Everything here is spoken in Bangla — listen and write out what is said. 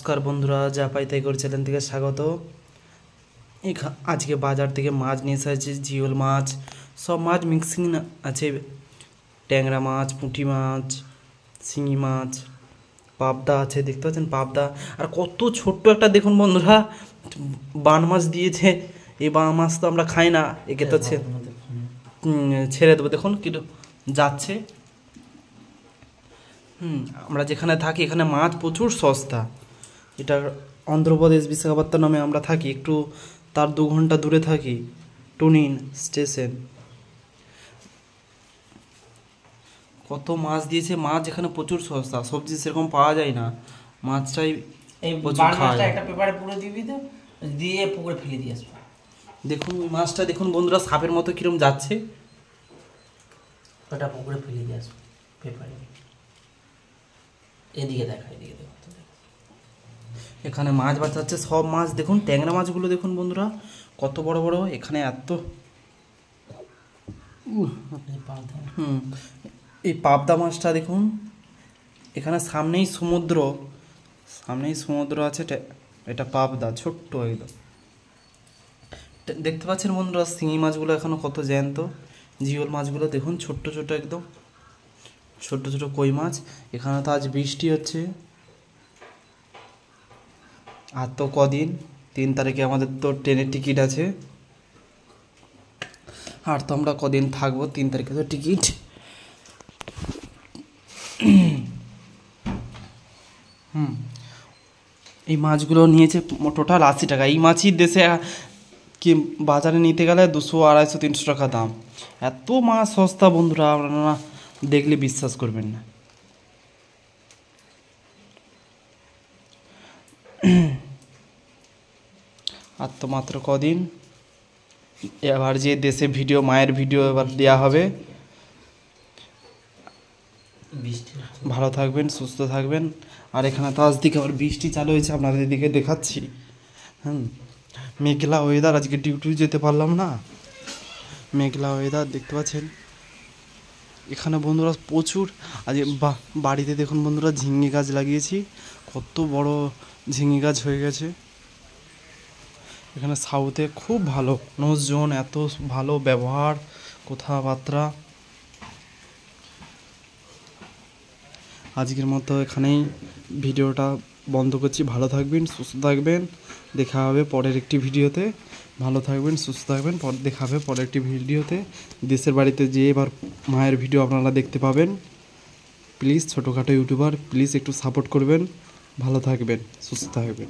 নমস্কার বন্ধুরা, যা পাই তাই করে চ্যানেল থেকে স্বাগত। আজকে বাজার থেকে মাছ নিয়ে এসেছে, জিওল মাছ, সব মাছ মিক্সিং আছে। ট্যাংরা মাছ, পুঁটি মাছ, শিঙি মাছ, পাবদা আছে, দেখতে পাচ্ছেন পাবদা। আর কত ছোট্ট একটা দেখুন বন্ধুরা, বান মাছ দিয়েছে। এই বান মাছ তো আমরা খাই না, একে তো ছেড়ে দেবো। দেখুন কি যাচ্ছে। আমরা যেখানে থাকি এখানে মাছ প্রচুর সস্তা। এটা অন্ধ্রপ্রদেশ বিশাখাপত্তনমে আমরা থাকি, একটু তার 2 ঘন্টা দূরে থাকি, টুনিন স্টেশন। কত মাছ দিয়েছে, মাছ এখানে প্রচুর সস্তা, সবজি সেরকম পাওয়া যায় না, মাছটাই প্রচুর খাওয়া যায়। একটা পেপারে পুরো দিবি তো, দিয়ে পুকুরে ফেলে দিয়ে আসবো। দেখুন ওই মাছটা দেখুন বন্ধুরা, সাপের মতো কিরম যাচ্ছে। ওটা পুকুরে ফেলে দিয়ে আসবো পেপারে। এদিকে দেখা, এদিকে দেখো। এখানে মাছ বাঁচাচ্ছে, সব মাছ দেখুন। ট্যাংরা মাছগুলো দেখুন বন্ধুরা, কত বড় বড়। এখানে এত এই পাবদা মাছটা দেখুন। এখানে সামনেই সমুদ্র আছে। এটা পাবদা, ছোট্ট একদম। দেখতে পাচ্ছেন বন্ধুরা, শিঙি মাছগুলো এখনো কত জ্যান্ত। জিওল মাছগুলো দেখুন, ছোট্ট ছোট একদম, ছোট ছোট কই মাছ। এখানে তো আজ বৃষ্টি হচ্ছে। আর তো কদিন, 3 তারিখে আমাদের তো ট্রেনের টিকিট আছে। আর তো আমরা কদিন থাকবো, 3 তারিখে তো টিকিট। এই মাছগুলো নিয়েছে টোটাল 80 টাকা। এই মাছই দেশে কি বাজারে নিতে গেলে 200, 250, 300 টাকা দাম। এত মাছ সস্তা বন্ধুরা, আপনারা দেখলে বিশ্বাস করবেন না। আর তো মাত্র কদিন, এবার যে দেশে ভিডিও, মায়ের ভিডিও এবার দেওয়া হবে। ভালো থাকবেন, সুস্থ থাকবেন। আর এখানে তো আজ থেকে আবার বৃষ্টি চালু হয়েছে, আপনাদের দিকে দেখাচ্ছি। মেঘলা ওয়েদার, আজকে ডিউটি যেতে পারলাম না, মেঘলা ওয়েদার দেখতে পাচ্ছেন। এখানে বন্ধুরা প্রচুর, আজ বাড়িতে দেখুন বন্ধুরা, ঝিঙে গাছ লাগিয়েছি, কত বড় ঝিঙে গাছ হয়ে গেছে। এখানে সাউথে খুব ভালো মানুষজন, এত ভালো ব্যবহার, কথাবার্তা। আজকের মতো এখানেই ভিডিওটা বন্ধ করছি। ভালো থাকবেন, সুস্থ থাকবেন। দেখা হবে পরের একটি ভিডিওতে। ভালো থাকবেন, সুস্থ থাকবেন। দেখা হবে পরের একটি ভিডিওতে। দেশের বাড়িতে যেয়ে এবার মায়ের ভিডিও আপনারা দেখতে পাবেন। প্লিজ ছোটোখাটো ইউটিউবার, প্লিজ একটু সাপোর্ট করবেন। ভালো থাকবেন, সুস্থ থাকবেন।